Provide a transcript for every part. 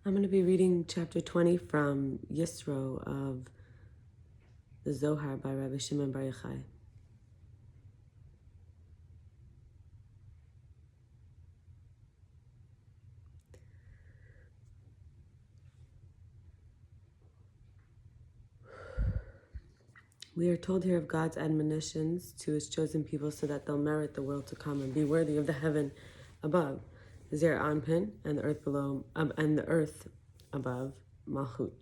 I'm going to be reading chapter 20 from Yisro of the Zohar by Rabbi Shimon Bar Yochai. We are told here of God's admonitions to his chosen people so that they'll merit the world to come and be worthy of the heaven above, Zer Anpin, and the earth below, and the earth above, Malchut.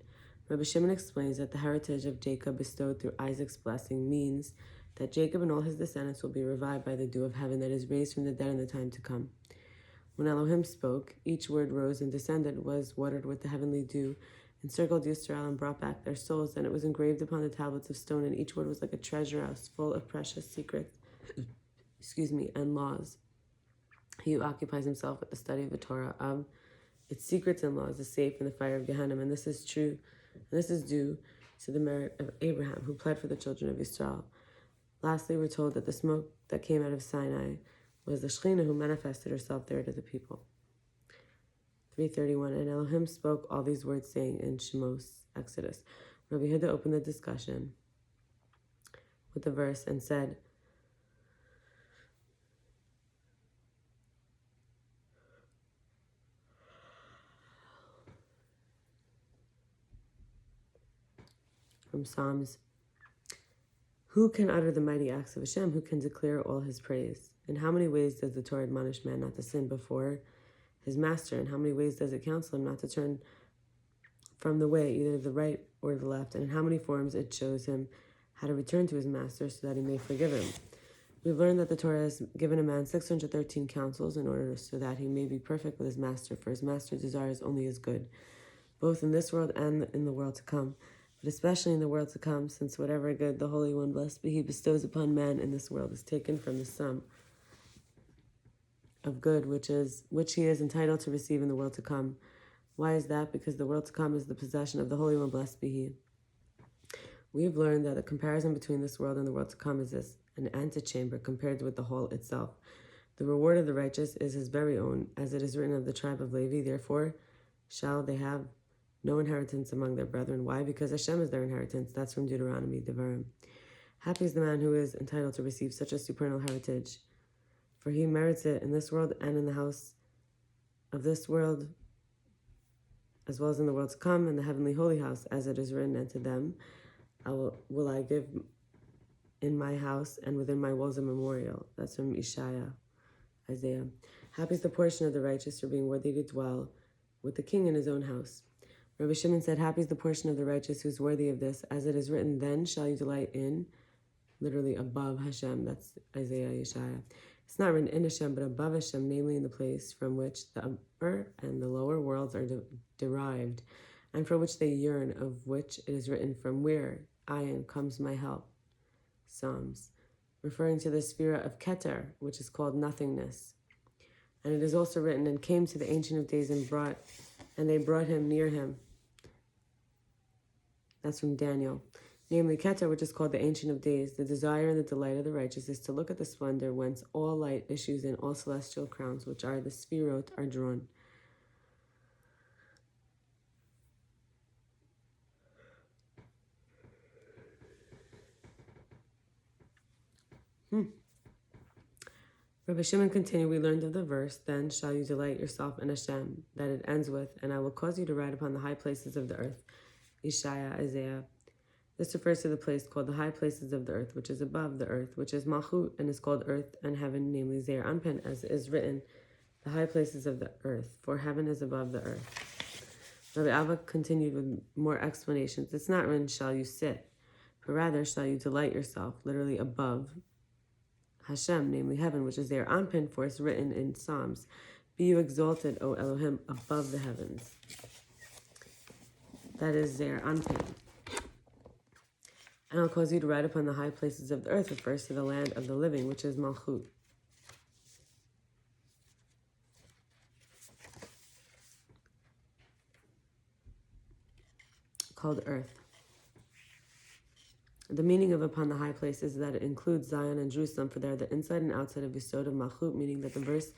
Rabbi Shimon explains that the heritage of Jacob bestowed through Isaac's blessing means that Jacob and all his descendants will be revived by the dew of heaven that is raised from the dead in the time to come. When Elohim spoke, each word rose and descended, was watered with the heavenly dew, encircled Yisrael and brought back their souls. And it was engraved upon the tablets of stone, and each word was like a treasure house full of precious secrets, and laws. He who occupies himself with the study of the Torah of its secrets and laws is safe in the fire of Gehenna. And this is true, and this is due to the merit of Abraham, who pled for the children of Israel. Lastly, we're told that the smoke that came out of Sinai was the Shekhinah who manifested herself there to the people. 3:31, and Elohim spoke all these words, saying in Shemos, Exodus. Rabbi Yehuda opened the discussion with the verse and said, from Psalms, who can utter the mighty acts of Hashem? Who can declare all his praise? In how many ways does the Torah admonish man not to sin before his master? In how many ways does it counsel him not to turn from the way, either the right or the left? And in how many forms it shows him how to return to his master so that he may forgive him? We've learned that the Torah has given a man 613 counsels in order so that he may be perfect with his master, for his master desires only his good, both in this world and in the world to come, but especially in the world to come, since whatever good the Holy One, blessed be he, bestows upon man in this world is taken from the sum of good which he is entitled to receive in the world to come. Why is that? Because the world to come is the possession of the Holy One, blessed be he. We have learned that the comparison between this world and the world to come is this, an antechamber compared with the whole itself. The reward of the righteous is his very own, as it is written of the tribe of Levi, therefore shall they have no inheritance among their brethren. Why? Because Hashem is their inheritance. That's from Deuteronomy, Devarim. Happy is the man who is entitled to receive such a supernal heritage, for he merits it in this world and in the house of this world, as well as in the world to come, in the heavenly holy house, as it is written, and to them will I give in my house and within my walls a memorial. That's from Isaiah. Happy is the portion of the righteous for being worthy to dwell with the king in his own house. Rabbi Shimon said, happy is the portion of the righteous who's worthy of this, as it is written, then shall you delight in, literally above Hashem. That's Isaiah, Yeshaya. It's not written in Hashem, but above Hashem, namely in the place from which the upper and the lower worlds are derived, and for which they yearn, of which it is written, from where, Ayin, comes my help. Psalms, referring to the sphere of Keter, which is called nothingness. And it is also written, and came to the Ancient of Days and they brought him near him. That's from Daniel. Namely, Keter, which is called the Ancient of Days, the desire and the delight of the righteous is to look at the splendor whence all light issues and all celestial crowns, which are the Sphirot, are drawn. Rabbi Shimon continued, we learned of the verse, then shall you delight yourself in Hashem, that it ends with, and I will cause you to ride upon the high places of the earth. Yeshaya, Isaiah. This refers to the place called the high places of the earth, which is above the earth, which is Malchut, and is called earth and heaven, namely Zer Anpin, as is written, the high places of the earth, for heaven is above the earth. Rabbi Abba continued with more explanations. It's not written, shall you sit, but rather, shall you delight yourself, literally above Hashem, namely heaven, which is Zer Anpin, for it's written in Psalms, be you exalted, O Elohim, above the heavens. That is Zer Anpin. And I'll cause you to ride upon the high places of the earth, refers to the land of the living, which is Malchut, called earth. The meaning of upon the high places is that it includes Zion and Jerusalem, for they are the inside and outside of Yisod of Malchut, meaning that the verse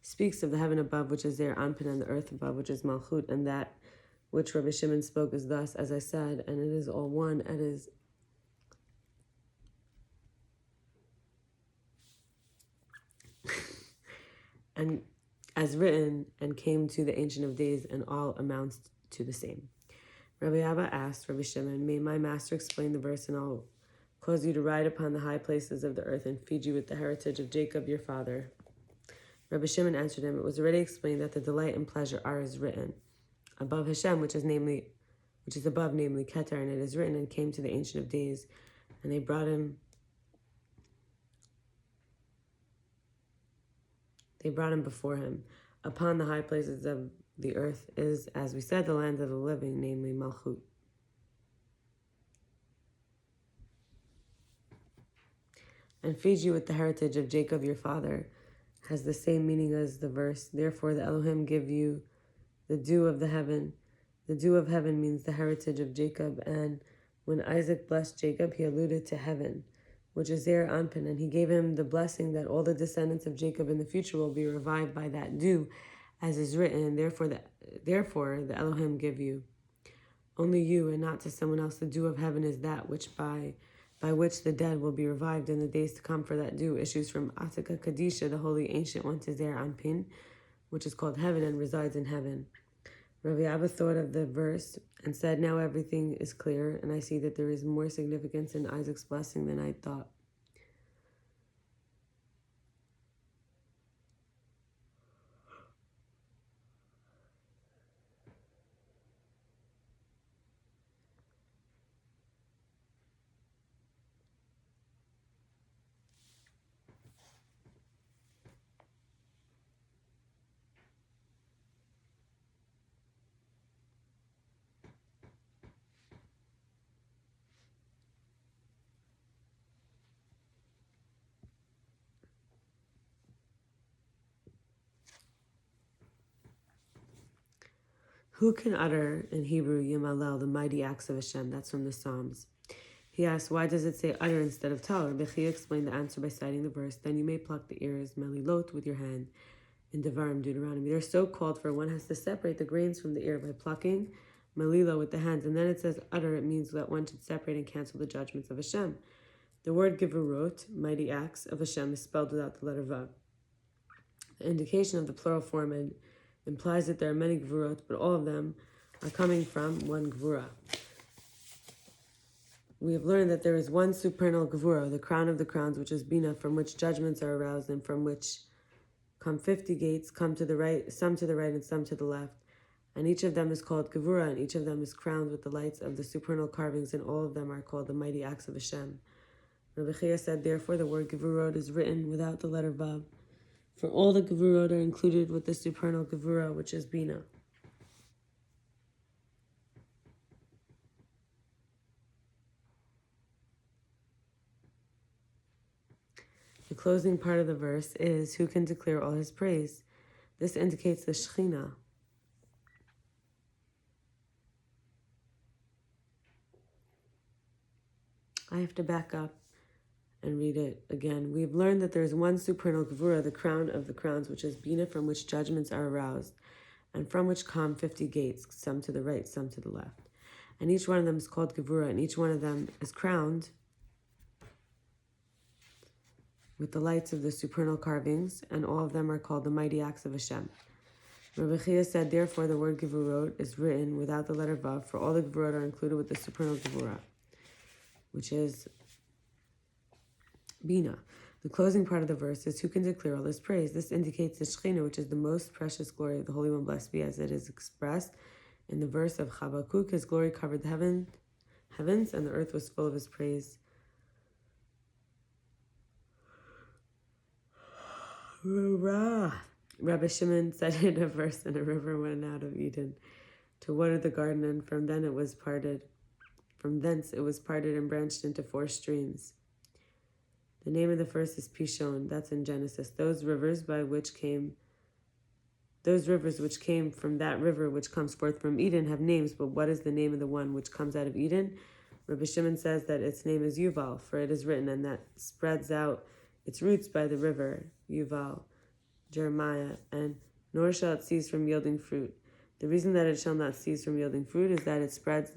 speaks of the heaven above, which is Zeir Anpin, and the earth above, which is Malchut, and that which Rabbi Shimon spoke is thus, as I said, and it is all one, it is and as written, and came to the Ancient of Days, and all amounts to the same. Rabbi Abba asked Rabbi Shimon, may my master explain the verse, and I'll cause you to ride upon the high places of the earth and feed you with the heritage of Jacob your father. Rabbi Shimon answered him, it was already explained that the delight and pleasure are as written above Hashem, which is above, namely Keter, and it is written, and came to the Ancient of Days, and they brought him before him. Upon the high places of the earth is, as we said, the land of the living, namely Malchut. And feed you with the heritage of Jacob your father has the same meaning as the verse. Therefore the Elohim give you the dew of the heaven. The dew of heaven means the heritage of Jacob, and when Isaac blessed Jacob, he alluded to heaven, which is Zeir Anpin, and he gave him the blessing that all the descendants of Jacob in the future will be revived by that dew, as is written, therefore the Elohim give you. Only you, and not to someone else, the dew of heaven is that which by which the dead will be revived in the days to come, for that dew issues from Atika Kadisha, the holy ancient one, to Zeir Anpin, which is called heaven and resides in heaven. Rabbi Abba thought of the verse and said, now everything is clear, and I see that there is more significance in Isaac's blessing than I thought. Who can utter in Hebrew Yemalel, the mighty acts of Hashem? That's from the Psalms. He asked, why does it say utter instead of tell? Rabbi Chia explained the answer by citing the verse, then you may pluck the ears, melilot, with your hand, in Devarim, Deuteronomy. They're so called, for one has to separate the grains from the ear by plucking, melila, with the hands, and then it says utter. It means that one should separate and cancel the judgments of Hashem. The word gevurot, mighty acts of Hashem, is spelled without the letter vav. The indication of the plural form and implies that there are many gevurot, but all of them are coming from one gevura. We have learned that there is one supernal gevura, the crown of the crowns, which is Bina, from which judgments are aroused, and from which come 50 gates, some to the right and some to the left. And each of them is called gevura, and each of them is crowned with the lights of the supernal carvings, and all of them are called the mighty acts of Hashem. Rabbi Chia said, therefore the word gevurot is written without the letter vav, for all the gevurot are included with the supernal gevura, which is Bina. The closing part of the verse is, who can declare all his praise? This indicates the Shekhinah. I have to back up and read it again. We've learned that there is one supernal gevura, the crown of the crowns, which is Bina, from which judgments are aroused, and from which come 50 gates, some to the right, some to the left. And each one of them is called gevura, and each one of them is crowned with the lights of the supernal carvings, and all of them are called the mighty acts of Hashem. Rabbi Chia said, therefore the word gevurot is written without the letter vav, for all the gevurot are included with the supernal gevura, which is Bina. The closing part of the verse is, who can declare all this praise? This indicates the Shekhinah, which is the most precious glory of the Holy One, blessed be, as it is expressed in the verse of Habakkuk. His glory covered the heavens, and the earth was full of his praise. Rabbi Shimon said in a verse, and a river went out of Eden to water the garden, and from thence it was parted and branched into 4 streams. The name of the first is Pishon, that's in Genesis. Those rivers which came from that river which comes forth from Eden have names, but what is the name of the one which comes out of Eden? Rabbi Shimon says that its name is Yuval, for it is written, and that spreads out its roots by the river, Yuval. Jeremiah, and nor shall it cease from yielding fruit. The reason that it shall not cease from yielding fruit is that it spreads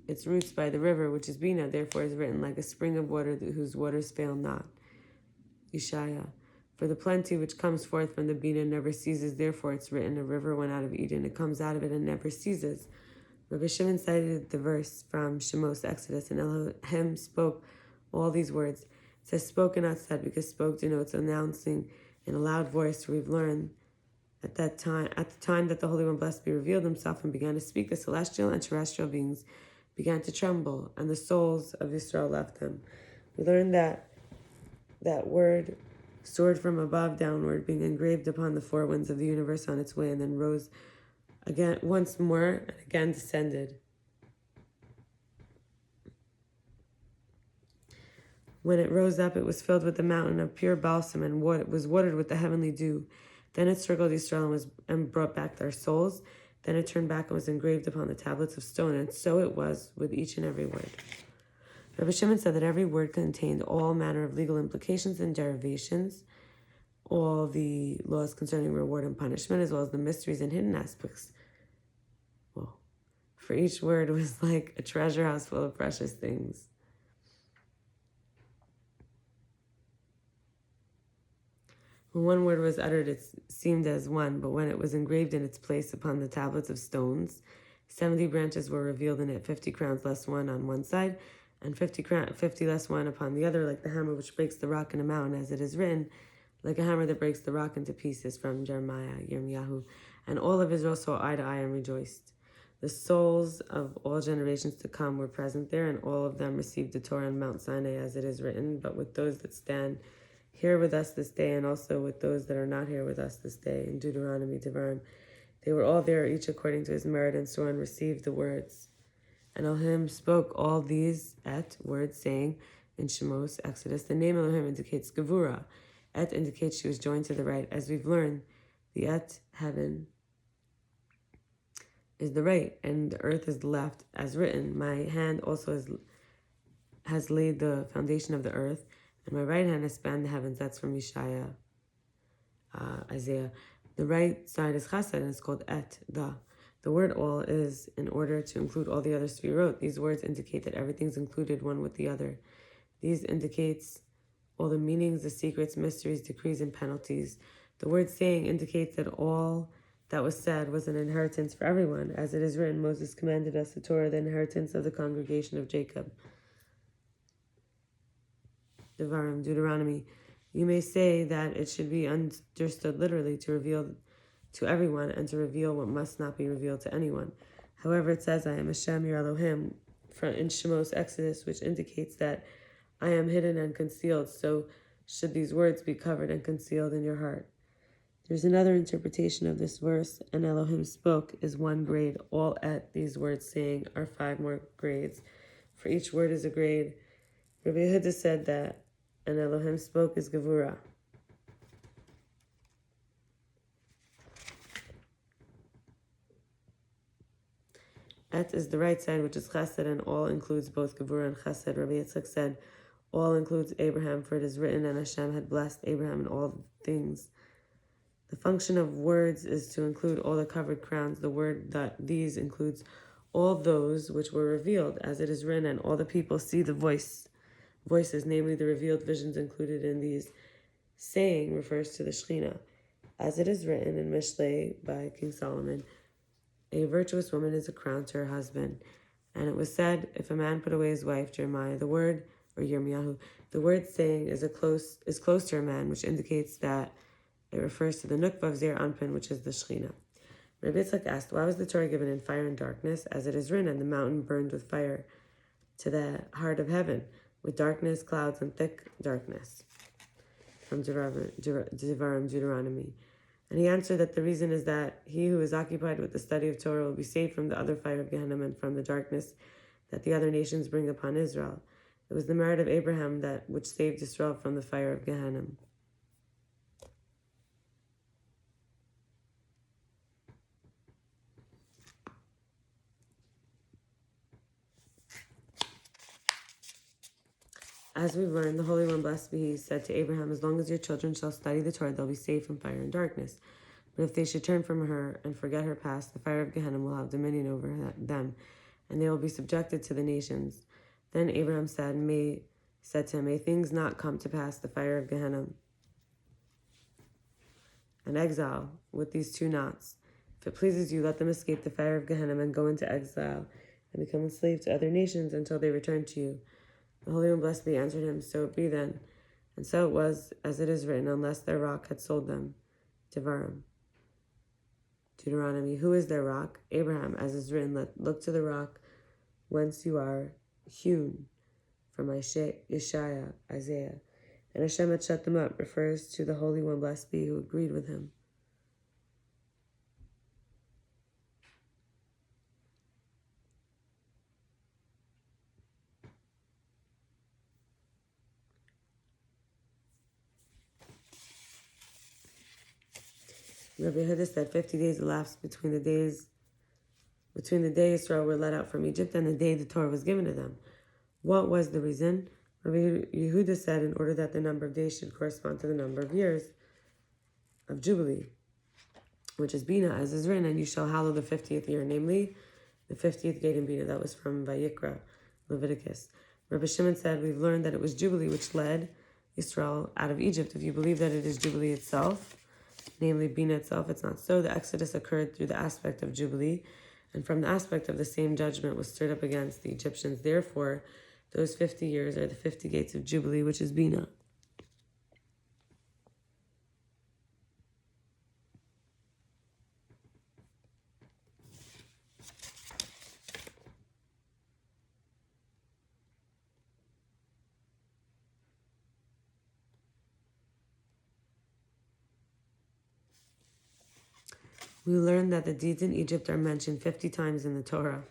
its roots by the river, which is Bina, therefore is written like a spring of water whose waters fail not. Yeshaya. For the plenty which comes forth from the Bina never ceases, therefore it's written, a river went out of Eden, it comes out of it and never ceases. Rabbi Shimon cited the verse from Shemos Exodus, and Elohim spoke all these words. It says spoke and not said, because spoke denotes announcing in a loud voice. We've learned at the time that the Holy One blessed be revealed himself and began to speak, the celestial and terrestrial beings began to tremble, and the souls of Yisro left them. We learned that word soared from above downward, being engraved upon the four winds of the universe on its way, and then rose again once more and again descended. When it rose up, it was filled with the mountain of pure balsam, and it was watered with the heavenly dew. Then it circled Israel and brought back their souls. Then it turned back and was engraved upon the tablets of stone, and so it was with each and every word. Rabbi Shimon said that every word contained all manner of legal implications and derivations, all the laws concerning reward and punishment, as well as the mysteries and hidden aspects. Well, for each word was like a treasure house full of precious things. When one word was uttered, it seemed as one, but when it was engraved in its place upon the tablets of stones, 70 branches were revealed in it, 50 crowns less one on one side, and 50 less one upon the other, like the hammer which breaks the rock in a mountain, as it is written, like a hammer that breaks the rock into pieces, from Jeremiah, Yirmiyahu. And all of Israel saw eye to eye and rejoiced. The souls of all generations to come were present there, and all of them received the Torah on Mount Sinai, as it is written, but with those that stand here with us this day, and also with those that are not here with us this day, in Deuteronomy, Devarim, they were all there, each according to his merit, and so on received the words. And Elohim spoke all these words, saying in Shemos, Exodus, the name Elohim indicates Gevura. Et indicates she was joined to the right. As we've learned, the heaven, is the right, and the earth is the left, as written. My hand also has laid the foundation of the earth, and my right hand has spanned the heavens. That's from Isaiah. The right side is chesed, and it's called et, the. The word all is in order to include all the other sfirot. These words indicate that everything's included one with the other. These indicates all the meanings, the secrets, mysteries, decrees, and penalties. The word saying indicates that all that was said was an inheritance for everyone. As it is written, Moses commanded us the Torah, the inheritance of the congregation of Jacob. Devarim, Deuteronomy. You may say that it should be understood literally, to reveal to everyone and to reveal what must not be revealed to anyone. However, it says, I am Hashem your Elohim, in Shemos Exodus, which indicates that I am hidden and concealed. So should these words be covered and concealed in your heart. There's another interpretation of this verse, and Elohim spoke is one grade. All at these words saying are 5 more grades. For each word is a grade. Rabbi Yehuda said that and Elohim spoke is Gevura. Et is the right side, which is chesed, and all includes both Gevura and chesed. Rabbi Yitzchak said, all includes Abraham, for it is written, and Hashem had blessed Abraham in all things. The function of words is to include all the covered crowns. The word that these includes all those which were revealed, as it is written, and all the people see the voices, namely the revealed visions included in these. Saying refers to the Shekhinah. As it is written in Mishlei by King Solomon, a virtuous woman is a crown to her husband. And it was said, if a man put away his wife, Jeremiah, the word, or Yirmiyahu, the word saying is close to a man, which indicates that it refers to the Nukva of Zeir Anpin, which is the Shekhinah. Rabbi Yitzchak asked, why was the Torah given in fire and darkness? As it is written, and the mountain burned with fire to the heart of heaven, with darkness, clouds, and thick darkness. From Devarim, Deuteronomy. And he answered that the reason is that he who is occupied with the study of Torah will be saved from the other fire of Gehenna and from the darkness that the other nations bring upon Israel. It was the merit of Abraham which saved Israel from the fire of Gehenna. As we've learned, the Holy One, blessed be He, said to Abraham, as long as your children shall study the Torah, they'll be safe from fire and darkness. But if they should turn from her and forget her past, the fire of Gehenna will have dominion over them, and they will be subjected to the nations. Then Abraham said to him, may things not come to pass, the fire of Gehenna and exile with these two knots. If it pleases you, let them escape the fire of Gehenna and go into exile and become enslaved to other nations until they return to you. The Holy One, blessed be, answered him, so it be then. And so it was, as it is written, unless their rock had sold them. Deuteronomy. Who is their rock? Abraham, as is written, look to the rock whence you are hewn, from Yeshaya, Isaiah. And Hashem had shut them up, refers to the Holy One, blessed be, who agreed with him. Rabbi Yehuda said 50 days elapsed between the day Yisro were let out from Egypt and the day the Torah was given to them. What was the reason? Rabbi Yehuda said, in order that the number of days should correspond to the number of years of Jubilee, which is Bina, as is written, and you shall hallow the 50th year, namely the 50th gate in Bina. That was from Vayikra, Leviticus. Rabbi Shimon said, we've learned that it was Jubilee which led Israel out of Egypt. If you believe that it is Jubilee itself, namely Bina itself, it's not so. The Exodus occurred through the aspect of Jubilee, and from the aspect of the same judgment was stirred up against the Egyptians. Therefore, those 50 years are the 50 gates of Jubilee, which is Bina. We learned that the deeds in Egypt are mentioned 50 times in the Torah.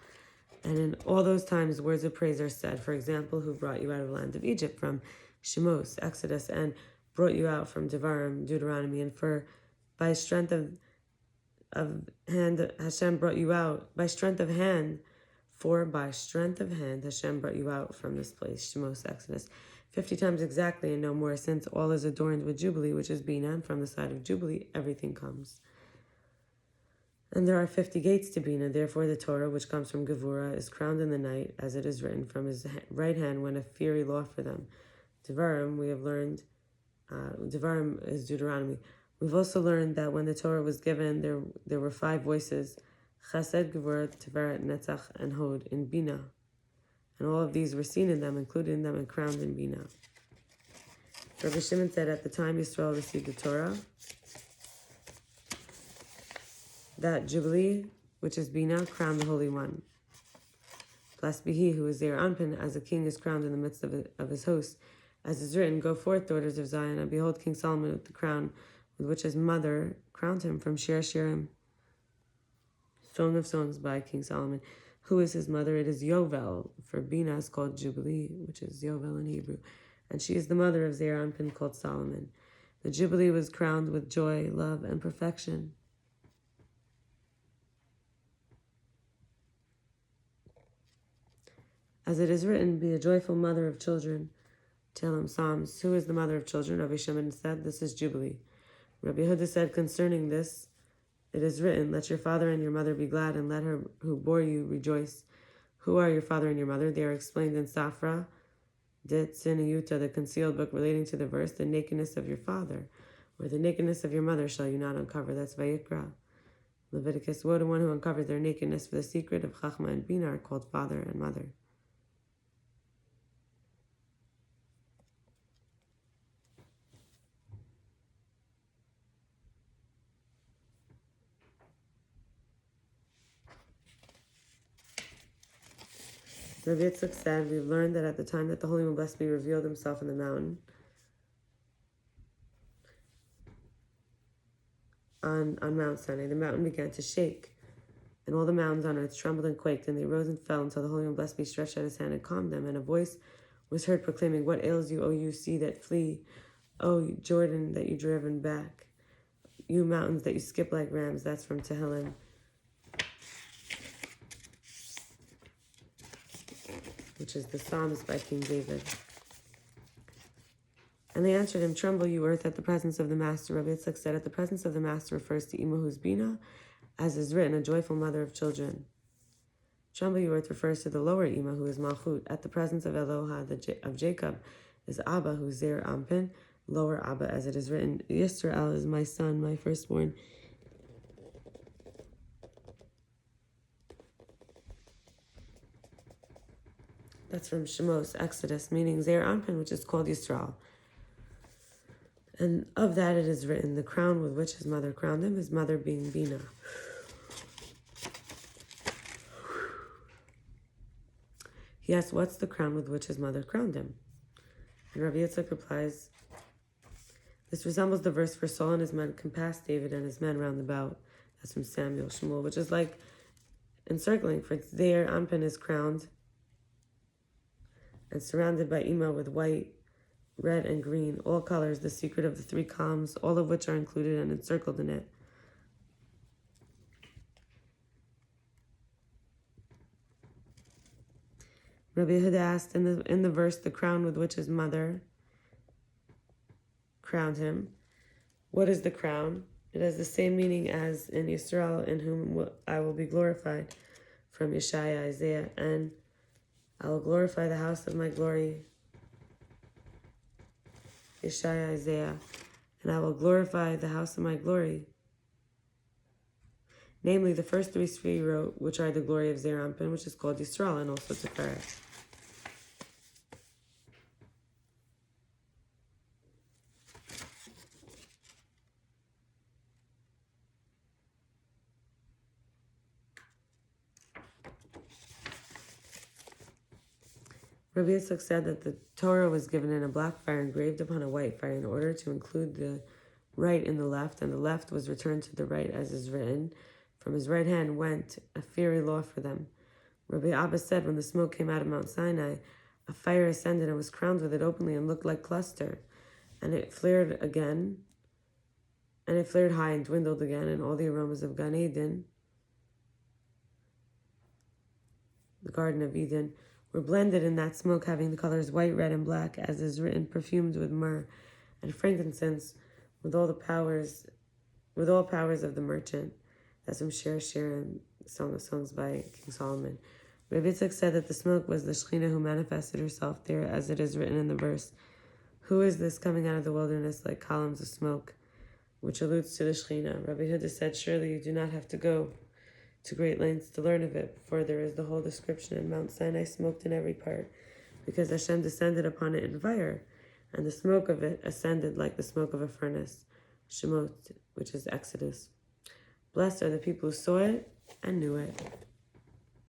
And in all those times, words of praise are said. For example, who brought you out of the land of Egypt, from Shemos, Exodus, and brought you out from Devarim, Deuteronomy. And by strength of hand, Hashem brought you out. By strength of hand, Hashem brought you out from this place, Shemos, Exodus. 50 times exactly and no more, since all is adorned with Jubilee, which is Bina, and from the side of Jubilee, everything comes. And there are 50 gates to Bina. Therefore, the Torah, which comes from Gevurah, is crowned in the night, as it is written, from his right hand went a fiery law for them. Devarim, we have learned, Devarim is Deuteronomy. We've also learned that when the Torah was given, there were 5 voices, Chesed, Gevurah, Tiferet, Netzach, and Hod, in Bina. And all of these were seen in them, included in them, and crowned in Bina. Rabbi Shimon said, at the time Yisrael received the Torah, that Jubilee, which is Bina, crowned the Holy One. Blessed be He who is there Anpin, as a king is crowned in the midst of his host. As is written, go forth, daughters of Zion, and behold King Solomon with the crown, with which his mother crowned him, from Shir Shirim, Song of Songs by King Solomon. Who is his mother? It is Yovel, for Bina is called Jubilee, which is Yovel in Hebrew. And she is the mother of Zeir Anpin, called Solomon. The Jubilee was crowned with joy, love, and perfection. As it is written, be a joyful mother of children. Tehillim, Psalms. Who is the mother of children? Rabbi Shimon said, this is Jubilee. Rabbi Yehuda said concerning this, it is written, let your father and your mother be glad, and let her who bore you rejoice. Who are your father and your mother? They are explained in Safra, Det Sinayuta, the concealed book relating to the verse, the nakedness of your father, or the nakedness of your mother shall you not uncover. That's Vayikra. Leviticus, woe to one who uncovers their nakedness, for the secret of Chachma and Bina are called father and mother. Rabbi Yitzchak said, we've learned that at the time that the Holy One, blessed be, revealed himself in the mountain, on Mount Sinai, the mountain began to shake, and all the mountains on earth trembled and quaked, and they rose and fell until the Holy One, blessed be, stretched out his hand and calmed them, and a voice was heard proclaiming, what ails you, O you sea that flee, O Jordan that you driven back, you mountains that you skip like rams. That's from Tehillim, which is the Psalms by King David. And they answered him, "Tremble, you earth, at the presence of the master." Rabbi Yitzchak said, "At the presence of the master refers to Ima who's Bina, as is written, a joyful mother of children. Tremble, you earth refers to the lower Ima who is Malchut. At the presence of Eloha of Jacob is Abba who's Zer Ampin, lower Abba, as it is written, Yisro is my son, my firstborn." That's from Shemos, Exodus, meaning Zer Ampin, which is called Yisrael. And of that it is written, the crown with which his mother crowned him, his mother being Bina. He asked, "What's the crown with which his mother crowned him?" And Rabbi Yitzchak replies, "This resembles the verse, for Saul and his men compassed David and his men round about." That's from Samuel Shmuel, which is like encircling, for there Ampin is crowned and surrounded by Ima with white, red, and green, all colors, the secret of the three columns, all of which are included and encircled in it. Rabbi Yehuda asked, in the verse, the crown with which his mother crowned him, what is the crown? It has the same meaning as in Yisrael, in whom I will be glorified, from Yeshaya, Isaiah, and I will glorify the house of my glory, Yeshaya, Isaiah, and I will glorify the house of my glory. Namely, the first three Sfirot, which are the glory of Zer Ampin, which is called Yisrael, and also Tiferes. Rabbi Yitzchak said that the Torah was given in a black fire engraved upon a white fire in order to include the right in the left, and the left was returned to the right, as is written, "From his right hand went a fiery law for them." Rabbi Abba said, when the smoke came out of Mount Sinai, a fire ascended and was crowned with it openly and looked like cluster, and it flared again, and it flared high and dwindled again, and all the aromas of Gan Eden, the Garden of Eden, were blended in that smoke, having the colors white, red, and black, as is written, perfumed with myrrh and frankincense, with all powers of the merchant. That's from Shir and Song of Songs by King Solomon. Rabbi Yitzchak said that the smoke was the Shekhinah who manifested herself there, as it is written in the verse, "Who is this coming out of the wilderness like columns of smoke?" which alludes to the Shekhinah. Rabbi Yehuda said, "Surely you do not have to go to great lengths to learn of it, for there is the whole description, and Mount Sinai smoked in every part, because Hashem descended upon it in fire, and the smoke of it ascended like the smoke of a furnace." Shemot, which is Exodus. Blessed are the people who saw it and knew it.